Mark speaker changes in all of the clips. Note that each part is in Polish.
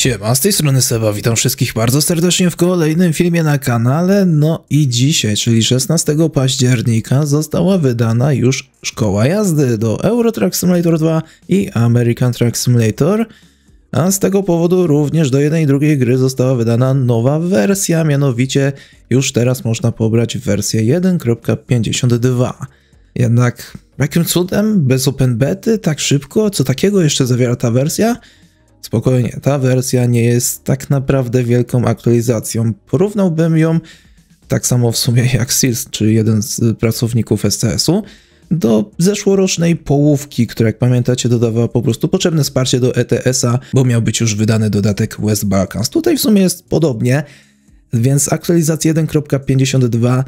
Speaker 1: Siema, z tej strony Seba, witam wszystkich bardzo serdecznie w kolejnym filmie na kanale. No i dzisiaj, czyli 16 października została wydana już szkoła jazdy do Euro Truck Simulator 2 i American Truck Simulator. A z tego powodu również do jednej i drugiej gry została wydana nowa wersja, mianowicie już teraz można pobrać wersję 1.52. Jednak jakim cudem, bez open bety, tak szybko, co takiego jeszcze zawiera ta wersja? Spokojnie, ta wersja nie jest tak naprawdę wielką aktualizacją. Porównałbym ją, tak samo w sumie jak Seals, czyli jeden z pracowników SCS-u, do zeszłorocznej połówki, która jak pamiętacie dodawała po prostu potrzebne wsparcie do ETS-a, bo miał być już wydany dodatek West Balkans. Tutaj w sumie jest podobnie, więc aktualizacja 1.52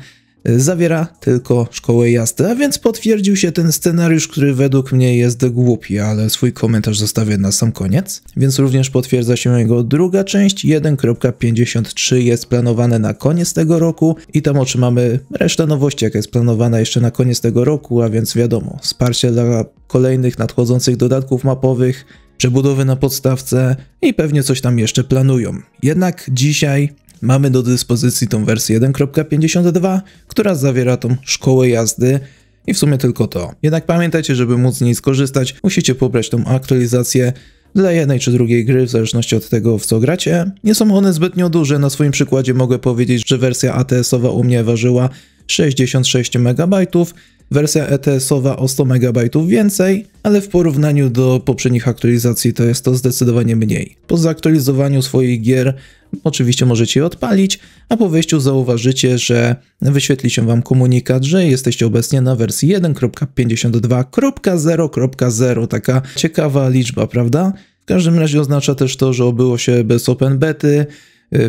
Speaker 1: zawiera tylko szkołę jazdy, a więc potwierdził się ten scenariusz, który według mnie jest głupi, ale swój komentarz zostawię na sam koniec. Więc również potwierdza się jego druga część, 1.53 jest planowane na koniec tego roku i tam otrzymamy resztę nowości, jaka jest planowana jeszcze na koniec tego roku, a więc wiadomo, wsparcie dla kolejnych nadchodzących dodatków mapowych, przebudowy na podstawce i pewnie coś tam jeszcze planują. Jednak dzisiaj mamy do dyspozycji tą wersję 1.52, która zawiera tą szkołę jazdy i w sumie tylko to. Jednak pamiętajcie, żeby móc z niej skorzystać, musicie pobrać tą aktualizację dla jednej czy drugiej gry, w zależności od tego, w co gracie. Nie są one zbytnio duże, na swoim przykładzie mogę powiedzieć, że wersja ATS-owa u mnie ważyła 66 MB, wersja ETS-owa o 100 MB więcej, ale w porównaniu do poprzednich aktualizacji to jest to zdecydowanie mniej. Po zaktualizowaniu swoich gier oczywiście możecie je odpalić, a po wejściu zauważycie, że wyświetli się wam komunikat, że jesteście obecnie na wersji 1.52.0.0. Taka ciekawa liczba, prawda? W każdym razie oznacza też to, że obyło się bez open bety,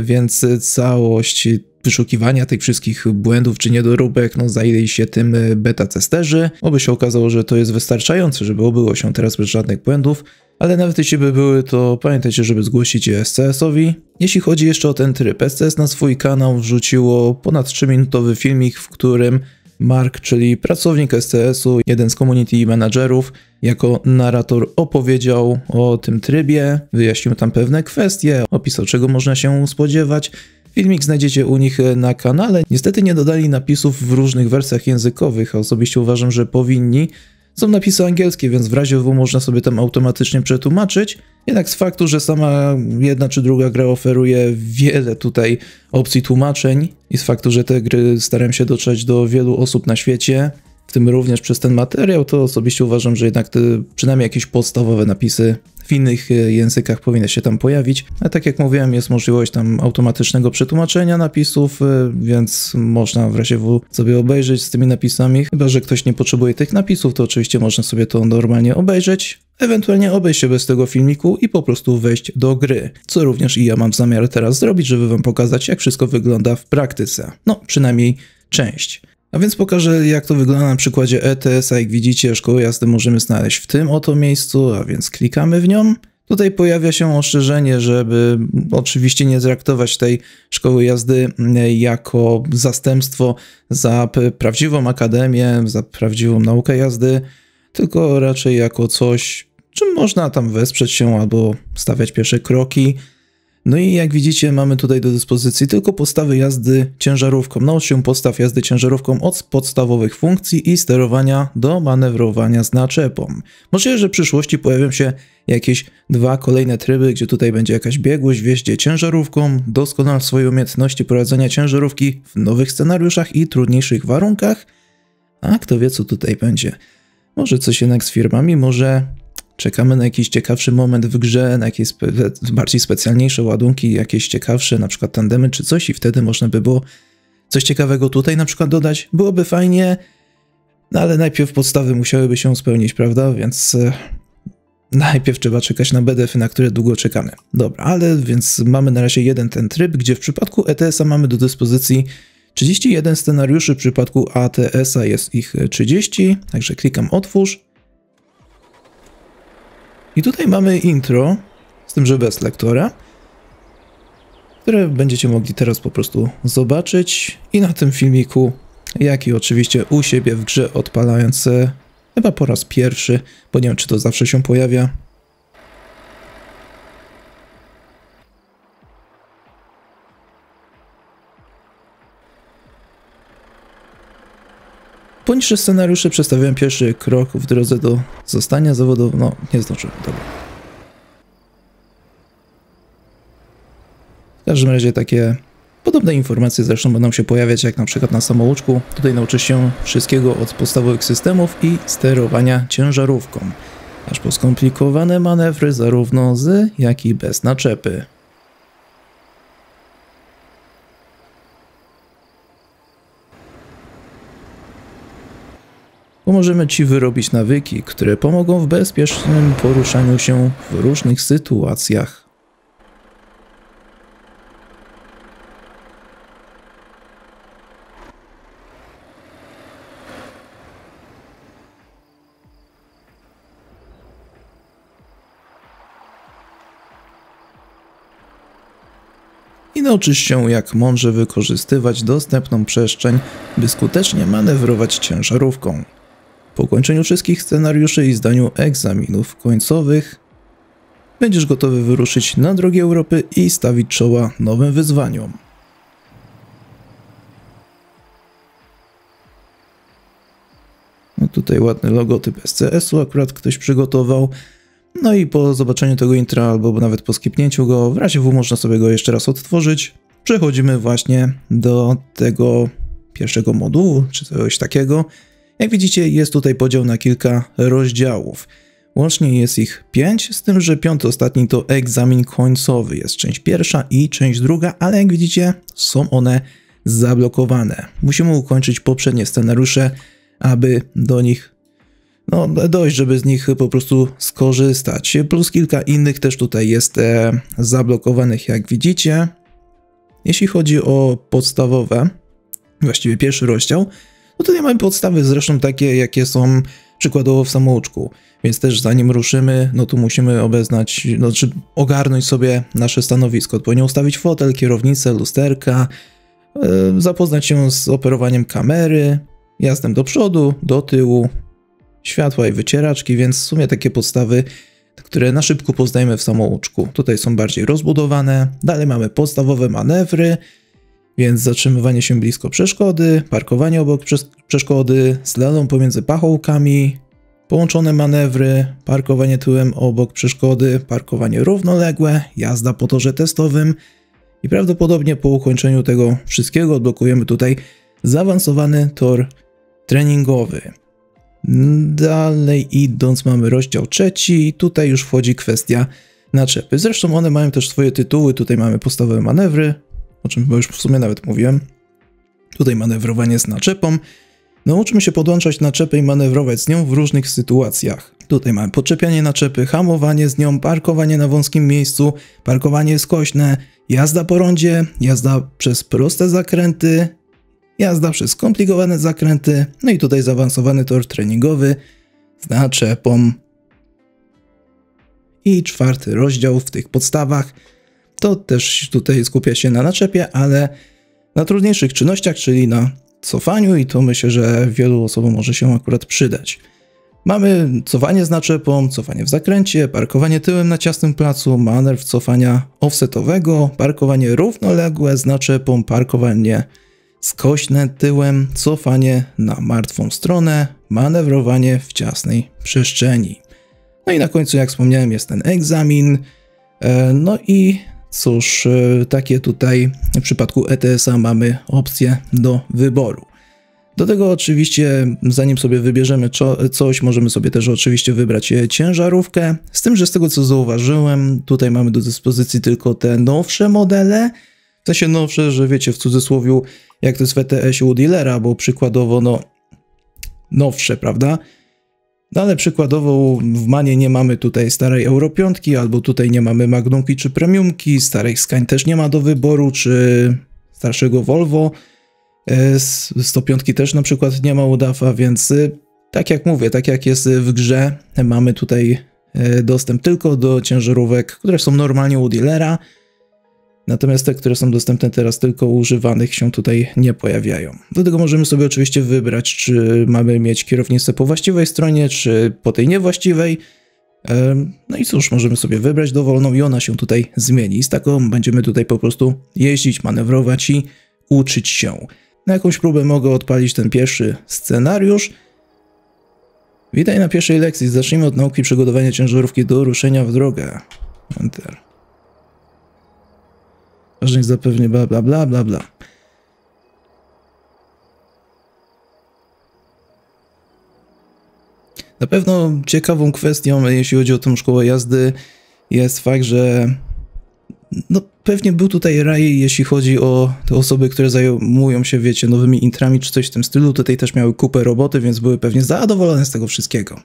Speaker 1: więc całość wyszukiwania tych wszystkich błędów czy niedoróbek, zajęli się tym beta testerzy. Oby się okazało, że to jest wystarczające, żeby obyło się teraz bez żadnych błędów, ale nawet jeśli by były, to pamiętajcie, żeby zgłosić je SCS-owi. Jeśli chodzi jeszcze o ten tryb, SCS na swój kanał wrzuciło ponad 3-minutowy filmik, w którym Mark, czyli pracownik SCS-u, jeden z community managerów, jako narrator opowiedział o tym trybie, wyjaśnił tam pewne kwestie, opisał, czego można się spodziewać. Filmik znajdziecie u nich na kanale. Niestety nie dodali napisów w różnych wersjach językowych, a osobiście uważam, że powinni. Są napisy angielskie, więc w razie W można sobie tam automatycznie przetłumaczyć. Jednak z faktu, że sama jedna czy druga gra oferuje wiele tutaj opcji tłumaczeń i z faktu, że te gry staram się dotrzeć do wielu osób na świecie, w tym również przez ten materiał, to osobiście uważam, że jednak te przynajmniej jakieś podstawowe napisy w innych językach powinny się tam pojawić. A tak jak mówiłem, jest możliwość tam automatycznego przetłumaczenia napisów, więc można w razie W sobie obejrzeć z tymi napisami. Chyba że ktoś nie potrzebuje tych napisów, to oczywiście można sobie to normalnie obejrzeć, ewentualnie obejść się bez tego filmiku i po prostu wejść do gry. Co również i ja mam zamiar teraz zrobić, żeby wam pokazać, jak wszystko wygląda w praktyce. No, przynajmniej część. A więc pokażę, jak to wygląda na przykładzie ETS-a. Jak widzicie, szkołę jazdy możemy znaleźć w tym oto miejscu, a więc klikamy w nią. Tutaj pojawia się ostrzeżenie, żeby oczywiście nie traktować tej szkoły jazdy jako zastępstwo za prawdziwą akademię, za prawdziwą naukę jazdy, tylko raczej jako coś, czym można tam wesprzeć się albo stawiać pierwsze kroki. No i jak widzicie, mamy tutaj do dyspozycji tylko podstawy jazdy ciężarówką. Naucz się podstaw jazdy ciężarówką od podstawowych funkcji i sterowania do manewrowania z naczepą. Możliwe, że w przyszłości pojawią się jakieś dwa kolejne tryby, gdzie tutaj będzie jakaś biegłość w jeździe ciężarówką, doskonal swoje umiejętności prowadzenia ciężarówki w nowych scenariuszach i trudniejszych warunkach. A kto wie, co tutaj będzie. Może coś jednak z firmami, może czekamy na jakiś ciekawszy moment w grze, na jakieś bardziej specjalniejsze ładunki, jakieś ciekawsze, na przykład tandemy czy coś i wtedy można by było coś ciekawego tutaj na przykład dodać. Byłoby fajnie, no ale najpierw podstawy musiałyby się spełnić, prawda? Więc najpierw trzeba czekać na BDF-y, na które długo czekamy. Dobra, ale więc mamy na razie jeden ten tryb, gdzie w przypadku ETS-a mamy do dyspozycji 31 scenariuszy, w przypadku ATS-a jest ich 30, także klikam otwórz. I tutaj mamy intro, z tym, że bez lektora, które będziecie mogli teraz po prostu zobaczyć i na tym filmiku, jak i oczywiście u siebie w grze odpalając chyba po raz pierwszy, bo nie wiem, czy to zawsze się pojawia. Poniższe scenariusze przedstawiałem pierwszy krok w drodze do zostania zawodowego. No, nie zdążyłem, dobra. W każdym razie takie podobne informacje zresztą będą się pojawiać jak na przykład na samouczku. Tutaj nauczysz się wszystkiego od podstawowych systemów i sterowania ciężarówką, aż po skomplikowane manewry zarówno z, jak i bez naczepy. Pomożemy Ci wyrobić nawyki, które pomogą w bezpiecznym poruszaniu się w różnych sytuacjach. I nauczysz się, jak mądrze wykorzystywać dostępną przestrzeń, by skutecznie manewrować ciężarówką. Po ukończeniu wszystkich scenariuszy i zdaniu egzaminów końcowych, będziesz gotowy wyruszyć na drogi Europy i stawić czoła nowym wyzwaniom. No tutaj ładny logotyp SCS-u akurat ktoś przygotował. No i po zobaczeniu tego intra, albo nawet po skipnięciu go, w razie W można sobie go jeszcze raz odtworzyć. Przechodzimy właśnie do tego pierwszego modułu, czy coś takiego. Jak widzicie, jest tutaj podział na kilka rozdziałów. Łącznie jest ich 5, z tym, że 5. ostatni to egzamin końcowy. Jest część pierwsza i część druga, ale jak widzicie, są one zablokowane. Musimy ukończyć poprzednie scenariusze, aby do nich dojść, żeby z nich po prostu skorzystać. Plus kilka innych też tutaj jest zablokowanych, jak widzicie. Jeśli chodzi o podstawowe, właściwie pierwszy rozdział, no tutaj mamy podstawy zresztą takie, jakie są przykładowo w samouczku. Więc też zanim ruszymy, no to musimy obeznać, czy ogarnąć sobie nasze stanowisko. Odpowiednio ustawić fotel, kierownicę, lusterka, zapoznać się z operowaniem kamery, jazdem do przodu, do tyłu, światła i wycieraczki, więc w sumie takie podstawy, które na szybko poznajemy w samouczku. Tutaj są bardziej rozbudowane. Dalej mamy podstawowe manewry, więc zatrzymywanie się blisko przeszkody, parkowanie obok przeszkody, slalom pomiędzy pachołkami, połączone manewry, parkowanie tyłem obok przeszkody, parkowanie równoległe, jazda po torze testowym i prawdopodobnie po ukończeniu tego wszystkiego odblokujemy tutaj zaawansowany tor treningowy. Dalej idąc mamy rozdział trzeci i tutaj już wchodzi kwestia naczepy. Zresztą one mają też swoje tytuły, tutaj mamy podstawowe manewry, o czym już w sumie nawet mówiłem. Tutaj manewrowanie z naczepą. Nauczymy się podłączać naczepę i manewrować z nią w różnych sytuacjach. Tutaj mamy podczepianie naczepy, hamowanie z nią, parkowanie na wąskim miejscu, parkowanie skośne, jazda po rondzie, jazda przez proste zakręty, jazda przez skomplikowane zakręty, no i tutaj zaawansowany tor treningowy z naczepą. I czwarty rozdział w tych podstawach to też tutaj skupia się na naczepie, ale na trudniejszych czynnościach, czyli na cofaniu i to myślę, że wielu osobom może się akurat przydać. Mamy cofanie z naczepą, cofanie w zakręcie, parkowanie tyłem na ciasnym placu, manewr cofania offsetowego, parkowanie równoległe z naczepą, parkowanie skośne tyłem, cofanie na martwą stronę, manewrowanie w ciasnej przestrzeni. No i na końcu, jak wspomniałem, jest ten egzamin. No i cóż, takie tutaj w przypadku ETS-a mamy opcje do wyboru. Do tego oczywiście, zanim sobie wybierzemy coś, możemy sobie też oczywiście wybrać ciężarówkę. Z tym, że z tego co zauważyłem, tutaj mamy do dyspozycji tylko te nowsze modele. W sensie nowsze, że wiecie, w cudzysłowie, jak to jest w ETS-ie u dealera, bo przykładowo, no, nowsze, prawda? No ale przykładowo w Manie nie mamy tutaj starej Euro 5, albo tutaj nie mamy Magnumki czy Premiumki, starej Scania też nie ma do wyboru, czy starszego Volvo 105 też na przykład nie ma u DAF-a, więc tak jak mówię, tak jak jest w grze, mamy tutaj dostęp tylko do ciężarówek, które są normalnie u dealera, natomiast te, które są dostępne teraz tylko u używanych, się tutaj nie pojawiają. Do tego możemy sobie oczywiście wybrać, czy mamy mieć kierownicę po właściwej stronie, czy po tej niewłaściwej. No i cóż, możemy sobie wybrać dowolną i ona się tutaj zmieni. Z taką będziemy tutaj po prostu jeździć, manewrować i uczyć się. Na jakąś próbę mogę odpalić ten pierwszy scenariusz. Witaj na pierwszej lekcji. Zacznijmy od nauki przygotowania ciężarówki do ruszenia w drogę. Enter. Ważność zapewni bla bla bla bla bla. Na pewno ciekawą kwestią, jeśli chodzi o tę szkołę jazdy, jest fakt, że no pewnie był tutaj raj, jeśli chodzi o te osoby, które zajmują się, wiecie, nowymi intrami czy coś w tym stylu. Tutaj też miały kupę roboty, więc były pewnie zadowolone z tego wszystkiego.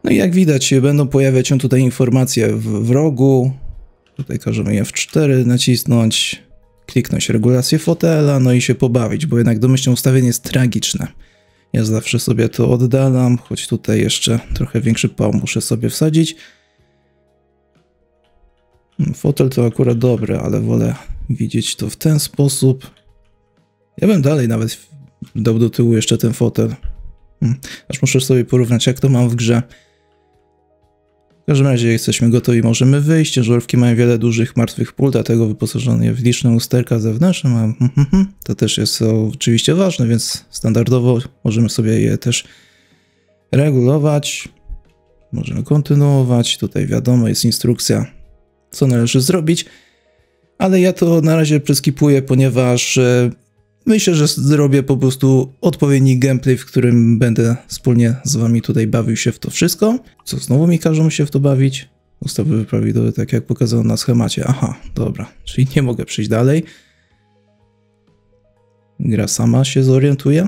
Speaker 1: No i jak widać, będą pojawiać się tutaj informacje w rogu. Tutaj każemy F4 nacisnąć, kliknąć regulację fotela, no i się pobawić, bo jednak domyślne ustawienie jest tragiczne. Ja zawsze sobie to oddalam, choć tutaj jeszcze trochę większy pał muszę sobie wsadzić. Fotel to akurat dobre, ale wolę widzieć to w ten sposób. Ja bym dalej nawet dał do tyłu jeszcze ten fotel. Aż muszę sobie porównać, jak to mam w grze. W każdym razie, jak jesteśmy gotowi, możemy wyjść. Ciężarówki mają wiele dużych martwych pól, dlatego wyposażone je w liczne usterka zewnętrzne. To też jest oczywiście ważne, więc standardowo możemy sobie je też regulować. Możemy kontynuować. Tutaj wiadomo, jest instrukcja, co należy zrobić. Ale ja to na razie preskipuję, ponieważ myślę, że zrobię po prostu odpowiedni gameplay, w którym będę wspólnie z wami tutaj bawił się w to wszystko. Co, znowu mi każą się w to bawić? Ustawy wyprawidłowe, tak jak pokazano na schemacie. Aha, dobra, czyli nie mogę przejść dalej. Gra sama się zorientuje.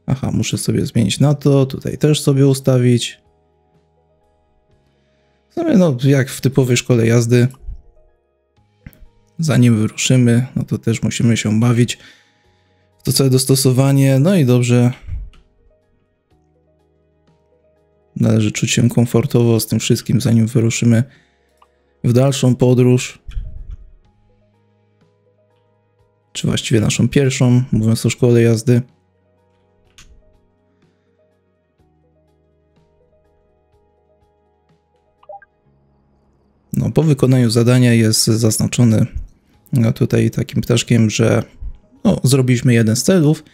Speaker 1: Aha, muszę sobie zmienić na to, tutaj też sobie ustawić. No, jak w typowej szkole jazdy. Zanim wyruszymy, no to też musimy się bawić w to całe dostosowanie. No i dobrze. Należy czuć się komfortowo z tym wszystkim, zanim wyruszymy w dalszą podróż. Czy właściwie naszą pierwszą, mówiąc o szkole jazdy. No, po wykonaniu zadania jest zaznaczony tutaj takim ptaszkiem, że no, zrobiliśmy jeden z celów.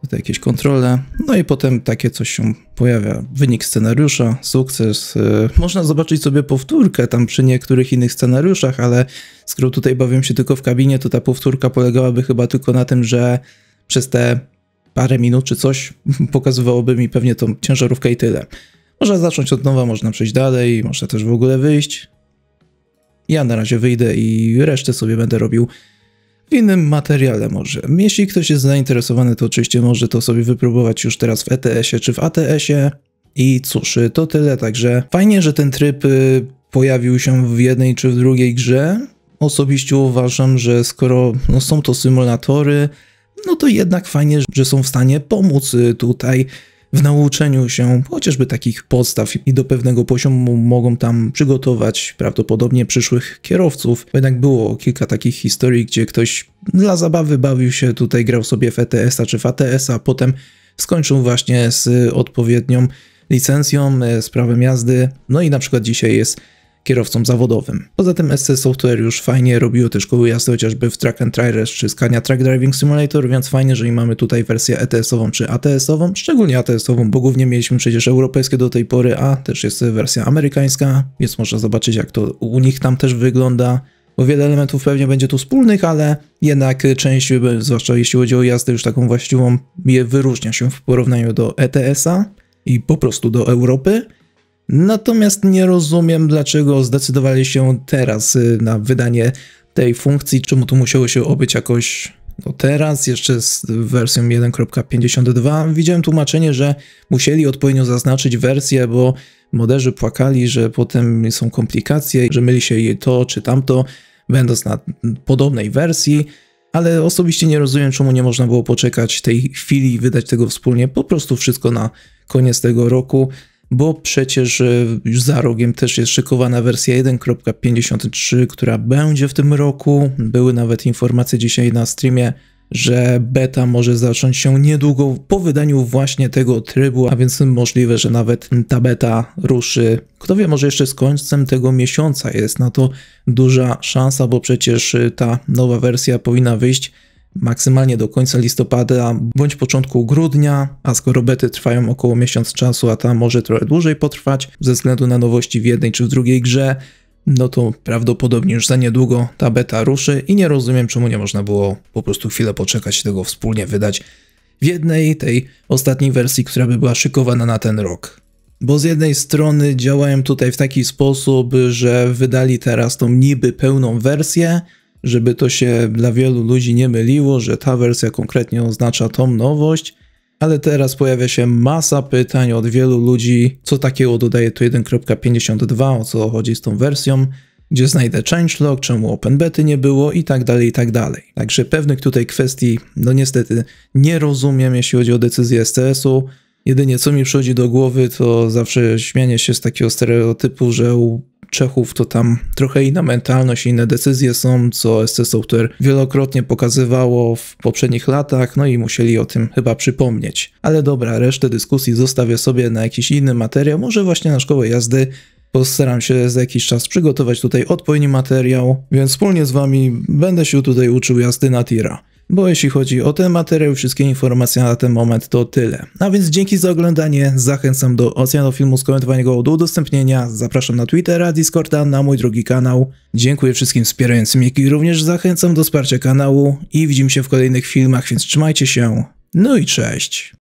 Speaker 1: Tutaj jakieś kontrole. No i potem takie coś się pojawia. Wynik scenariusza, sukces. Można zobaczyć sobie powtórkę tam przy niektórych innych scenariuszach, ale skoro tutaj bawię się tylko w kabinie, to ta powtórka polegałaby chyba tylko na tym, że przez te parę minut czy coś pokazywałoby mi pewnie tą ciężarówkę i tyle. Można zacząć od nowa, można przejść dalej, można też w ogóle wyjść. Ja na razie wyjdę i resztę sobie będę robił w innym materiale może. Jeśli ktoś jest zainteresowany, to oczywiście może to sobie wypróbować już teraz w ETS-ie czy w ATS-ie. I cóż, to tyle, także fajnie, że ten tryb pojawił się w jednej czy w drugiej grze. Osobiście uważam, że skoro no, są to symulatory, no to jednak fajnie, że są w stanie pomóc tutaj w nauczeniu się chociażby takich podstaw i do pewnego poziomu mogą tam przygotować prawdopodobnie przyszłych kierowców. Bo jednak było kilka takich historii, gdzie ktoś dla zabawy bawił się, tutaj grał sobie w ETS-a czy w ATS-a, potem skończył właśnie z odpowiednią licencją, z prawem jazdy, no i na przykład dzisiaj jest kierowcą zawodowym. Poza tym SC Software już fajnie robiło te szkoły jazdy, chociażby w Track and Trailers czy Scania Track Driving Simulator, więc fajnie, że mamy tutaj wersję ETS-ową czy ATS-ową, szczególnie ATS-ową, bo głównie mieliśmy przecież europejskie do tej pory, a też jest wersja amerykańska, więc można zobaczyć, jak to u nich tam też wygląda. Bo wiele elementów pewnie będzie tu wspólnych, ale jednak część, zwłaszcza jeśli chodzi o jazdę już taką właściwą, wyróżnia się w porównaniu do ETS-a i po prostu do Europy. Natomiast nie rozumiem, dlaczego zdecydowali się teraz na wydanie tej funkcji, czemu to musiało się obyć jakoś teraz, jeszcze z wersją 1.52. Widziałem tłumaczenie, że musieli odpowiednio zaznaczyć wersję, bo moderzy płakali, że potem są komplikacje, że myli się to czy tamto, będąc na podobnej wersji, ale osobiście nie rozumiem, czemu nie można było poczekać tej chwili i wydać tego wspólnie, po prostu wszystko na koniec tego roku. Bo przecież już za rogiem też jest szykowana wersja 1.53, która będzie w tym roku. Były nawet informacje dzisiaj na streamie, że beta może zacząć się niedługo po wydaniu właśnie tego trybu, a więc możliwe, że nawet ta beta ruszy. Kto wie, może jeszcze z końcem tego miesiąca jest na to duża szansa, bo przecież ta nowa wersja powinna wyjść maksymalnie do końca listopada bądź początku grudnia, a skoro bety trwają około miesiąc czasu, a ta może trochę dłużej potrwać ze względu na nowości w jednej czy w drugiej grze, no to prawdopodobnie już za niedługo ta beta ruszy i nie rozumiem, czemu nie można było po prostu chwilę poczekać, tego wspólnie wydać w jednej, tej ostatniej wersji, która by była szykowana na ten rok. Bo z jednej strony działają tutaj w taki sposób, że wydali teraz tą niby pełną wersję, żeby to się dla wielu ludzi nie myliło, że ta wersja konkretnie oznacza tą nowość, ale teraz pojawia się masa pytań od wielu ludzi, co takiego dodaje to 1.52, o co chodzi z tą wersją, gdzie znajdę changelog, czemu open bety nie było i tak dalej, i tak dalej. Także pewnych tutaj kwestii, no niestety nie rozumiem, jeśli chodzi o decyzję STS-u. Jedynie co mi przychodzi do głowy, to zawsze śmianie się z takiego stereotypu, że u Czechów to tam trochę inna mentalność, inne decyzje są, co SC Software wielokrotnie pokazywało w poprzednich latach, no i musieli o tym chyba przypomnieć. Ale dobra, resztę dyskusji zostawię sobie na jakiś inny materiał, może właśnie na szkołę jazdy. Postaram się za jakiś czas przygotować tutaj odpowiedni materiał, więc wspólnie z wami będę się tutaj uczył jazdy na tira. Bo jeśli chodzi o ten materiał, wszystkie informacje na ten moment to tyle. A więc dzięki za oglądanie, zachęcam do oceny filmu, skomentowania go, do udostępnienia, zapraszam na Twittera, Discorda, na mój drugi kanał. Dziękuję wszystkim wspierającym, jak i również zachęcam do wsparcia kanału i widzimy się w kolejnych filmach, więc trzymajcie się, no i cześć!